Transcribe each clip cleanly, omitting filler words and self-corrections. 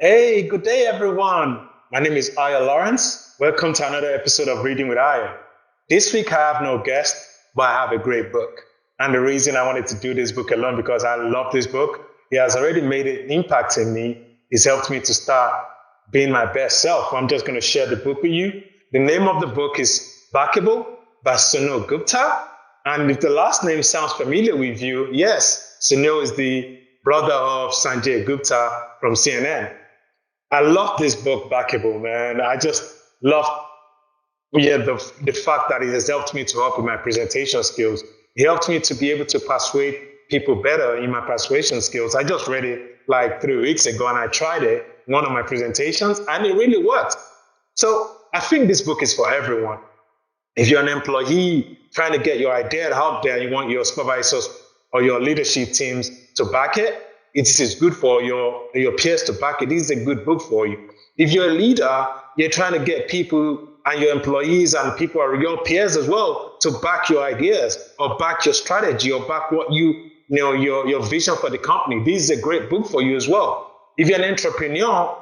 Hey, good day, everyone. My name is Aya Lawrence. Welcome to another episode of Reading with Aya. This week, I have no guest, but I have a great book. And the reason I wanted to do this book alone because I love this book. It has already made an impact in me. It's helped me to start being my best self. I'm just going to share the book with you. The name of the book is Backable by Suneel Gupta. And if the last name sounds familiar with you, yes, Suneel is the brother of Sanjay Gupta from CNN. I love this book, Backable, man. I just love the fact that it has helped me to help with my presentation skills. It helped me to be able to persuade people better in my persuasion skills. I just read it like 3 weeks ago and I tried it, one of my presentations, and it really worked. So I think this book is for everyone. If you're an employee trying to get your idea out there, you want your supervisors or your leadership teams to back it, it is good for your peers to back it. This is a good book for you. If you're a leader, you're trying to get people and your employees and people are your peers as well to back your ideas or back your strategy or back what your vision for the company. This is a great book for you as well. If you're an entrepreneur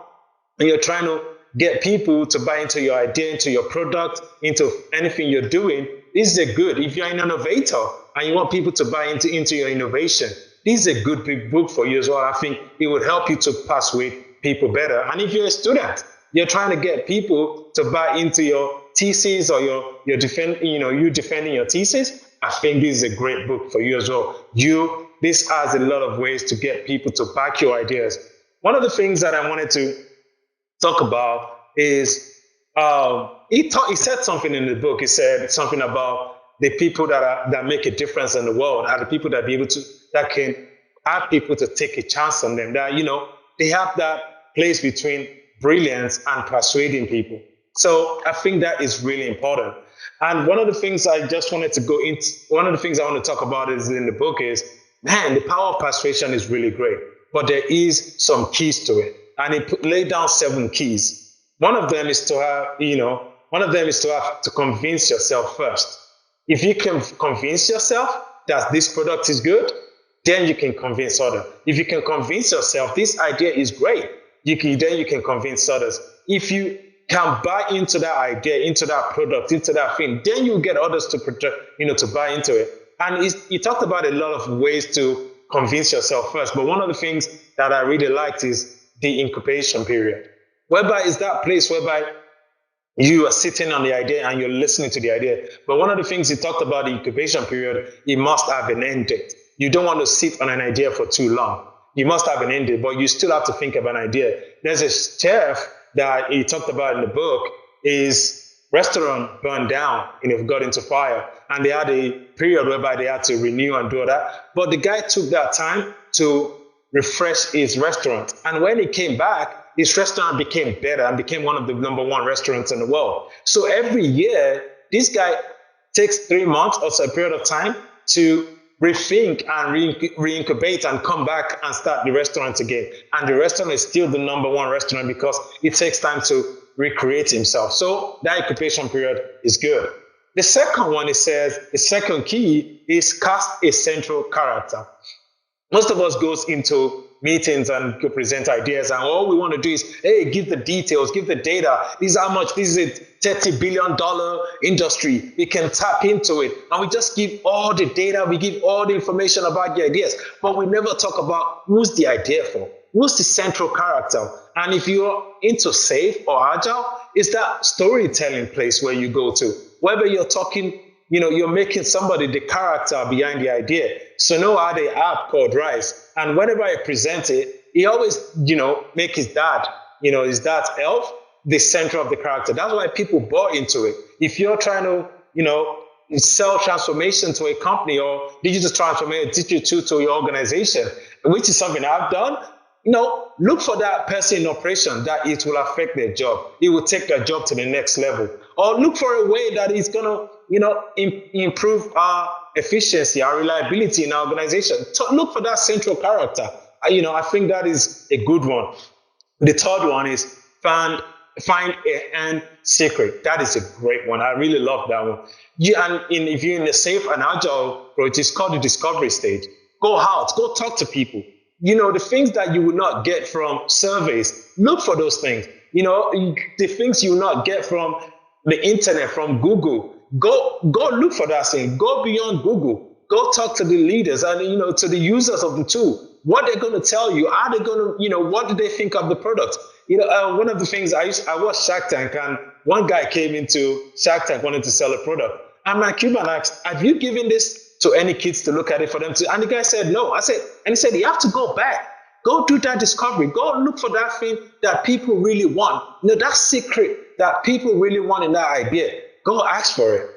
and you're trying to get people to buy into your idea, into your product, into anything you're doing, this is a good. If you're an innovator and you want people to buy into your innovation, this is a good big book for you as well. I think it would help you to persuade people better. And if you're a student, you're trying to get people to buy into your thesis or you defending your thesis, I think this is a great book for you as well. This has a lot of ways to get people to back your ideas. One of the things that I wanted to talk about is he said something in the book. He said something about the people that make a difference in the world are the people that can have people to take a chance on them. That they have that place between brilliance and persuading people. So I think that is really important. And one of the things I just wanted to go into, one of the things I want to talk about is in the book is, man, the power of persuasion is really great, but there is some keys to it. And he laid down 7 keys. One of them is to have to convince yourself first. If you can convince yourself that this product is good, then you can convince others. If you can convince yourself this idea is great, then you can convince others. If you can buy into that idea, into that product, into that thing, then you get others to buy into it. And he talked about a lot of ways to convince yourself first. But one of the things that I really liked is the incubation period, whereby is that place whereby you are sitting on the idea and you're listening to the idea. But one of the things he talked about the incubation period, it must have an end date. You don't want to sit on an idea for too long. You must have an end date, but you still have to think of an idea. There's a chef that he talked about in the book. His restaurant burned down and it got into fire. And they had a period whereby they had to renew and do that. But the guy took that time to refresh his restaurant. And when he came back, his restaurant became better and became one of the #1 restaurants in the world. So every year, this guy takes 3 months or so a period of time to rethink and reincubate and come back and start the restaurant again. And the restaurant is still the #1 restaurant because it takes time to recreate himself. So that incubation period is good. The second one, it says, the second key is cast a central character. Most of us goes into meetings and go present ideas, and all we want to do is, hey, give the details, give the data. This is how much, this is a $30 billion industry. We can tap into it. And we just give all the data, we give all the information about the ideas, but we never talk about who's the idea for, who's the central character. And if you're into safe or agile, it's that storytelling place where you go to, whether you're talking, you're making somebody the character behind the idea. So now I had an app called Rise. And whenever I present it, he always, make his dad's elf, the center of the character. That's why people bought into it. If you're trying to, sell transformation to a company or digital transformation, digital to your organization, which is something I've done, look for that person in operation that it will affect their job. It will take their job to the next level. Or look for a way that is going to, improve our efficiency, our reliability in our organization. So look for that central character. I think that is a good one. The third one is find a end secret. That is a great one. I really love that one. If you're in a safe and agile approach, it's called the discovery stage. Go out, go talk to people. the things that you will not get from surveys, look for those things. The things you will not get from the internet, from Google, go look for that thing. Go beyond Google. Go talk to the leaders and, to the users of the tool. What they're going to tell you, are they going to, what do they think of the product? One of the things I watched Shark Tank, and one guy came into Shark Tank wanting to sell a product. And my Cuban asked, have you given this to any kids to look at it for them to? And the guy said, no. And he said, you have to go back. Go do that discovery. Go look for that thing that people really want. That secret that people really want in that idea. Go ask for it.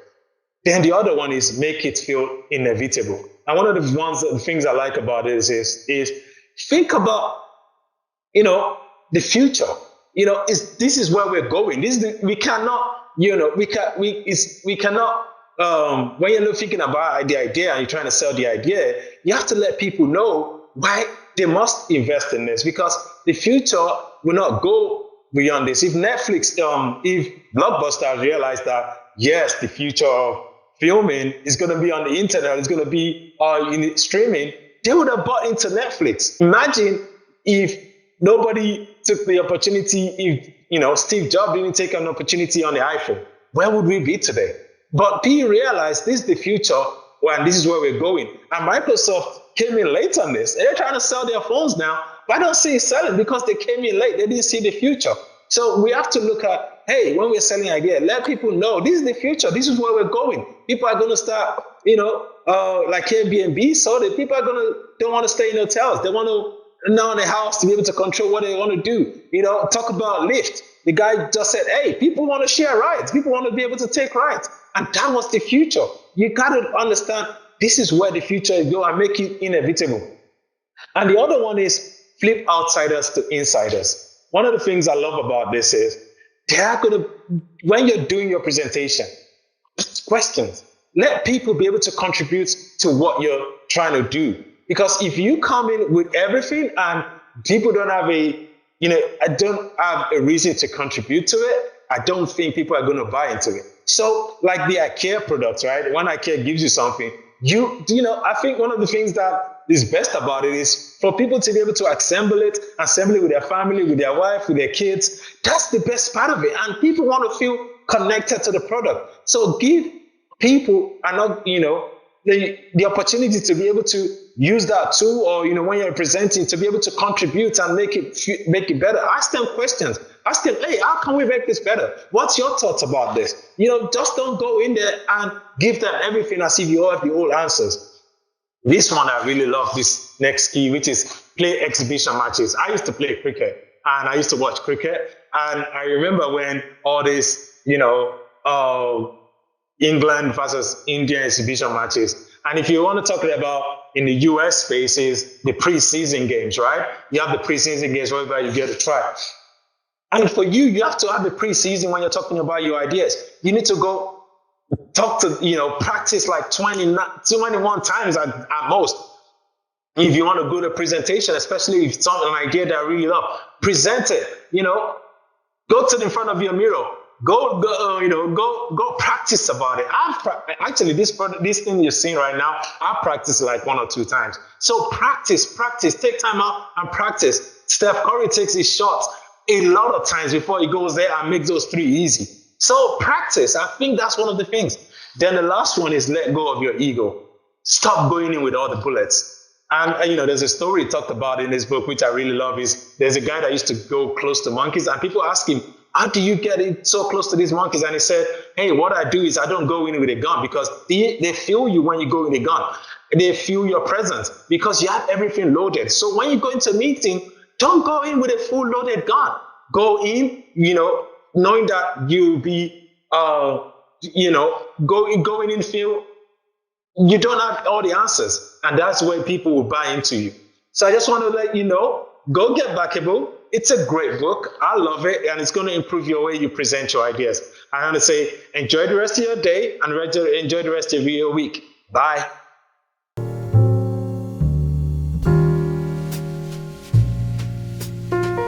Then the other one is make it feel inevitable. And one of the things I like about it is think about, the future. This is where we're going. We cannot, we cannot, when you're thinking about the idea and you're trying to sell the idea, you have to let people know why they must invest in this, because the future will not go beyond this. If Netflix, if Blockbuster realized that, yes, the future of filming is going to be on the internet, it's going to be in streaming, they would have bought into Netflix. Imagine if nobody took the opportunity, if Steve Jobs didn't take an opportunity on the iPhone, where would we be today? But people realized this is the future, and this is where we're going. And Microsoft came in late on this. They're trying to sell their phones now, but I don't see it selling because they came in late. They didn't see the future. So we have to look at, hey, when we're selling ideas, let people know this is the future. This is where we're going. People are going to start, like Airbnb. So the people don't want to stay in hotels. They want to know in the house to be able to control what they want to do. Talk about Lyft. The guy just said, hey, people want to share rides. People want to be able to take rides. And that was the future. You got to understand this is where the future is going and make it inevitable. And the other one is flip outsiders to insiders. One of the things I love about this is when you're doing your presentation, ask questions. Let people be able to contribute to what you're trying to do. Because if you come in with everything and people don't have a reason to contribute to it, I don't think people are going to buy into it. So like the IKEA products, right? When IKEA gives you something, I think one of the things that is best about it is for people to be able to assemble it with their family, with their wife, with their kids. That's the best part of it. And people want to feel connected to the product. So give people, the opportunity to be able to use that tool, or when you're presenting, to be able to contribute and make it better. Ask them questions. Ask them, hey, how can we make this better? What's your thoughts about this? Just don't go in there and give them everything as if you have the whole answers. This one I really love, this next key, which is play exhibition matches. I used to play cricket and I used to watch cricket, and I remember when all this, England versus India exhibition matches. And if you want to talk about in the US space is the preseason games, right? You have the preseason games whereby you get a try. And for you have to have the preseason when you're talking about your ideas. You need to go talk to, practice like 21 times at most. If you want to go to a presentation, especially if it's an idea that I really love, present it, go to the front of your mirror. Go practice about it. Actually, this thing you're seeing right now, I've practiced like 1 or 2 times. So practice, take time out and practice. Steph Curry takes his shots a lot of times before he goes there and makes those 3 easy. So practice. I think that's one of the things. Then the last one is let go of your ego. Stop going in with all the bullets. And there's a story he talked about in this book, which I really love, is there's a guy that used to go close to monkeys, and people ask him, how do you get it so close to these monkeys? And he said, hey, what I do is I don't go in with a gun, because they feel you when you go with a gun. They feel your presence because you have everything loaded. So when you go into a meeting, don't go in with a full loaded gun. Go in, knowing that you'll be, going in feel you don't have all the answers. And that's where people will buy into you. So I just want to let you know, go get Backable. It's a great book. I love it. And it's going to improve your way you present your ideas. I want to say, enjoy the rest of your day and enjoy the rest of your week. Bye.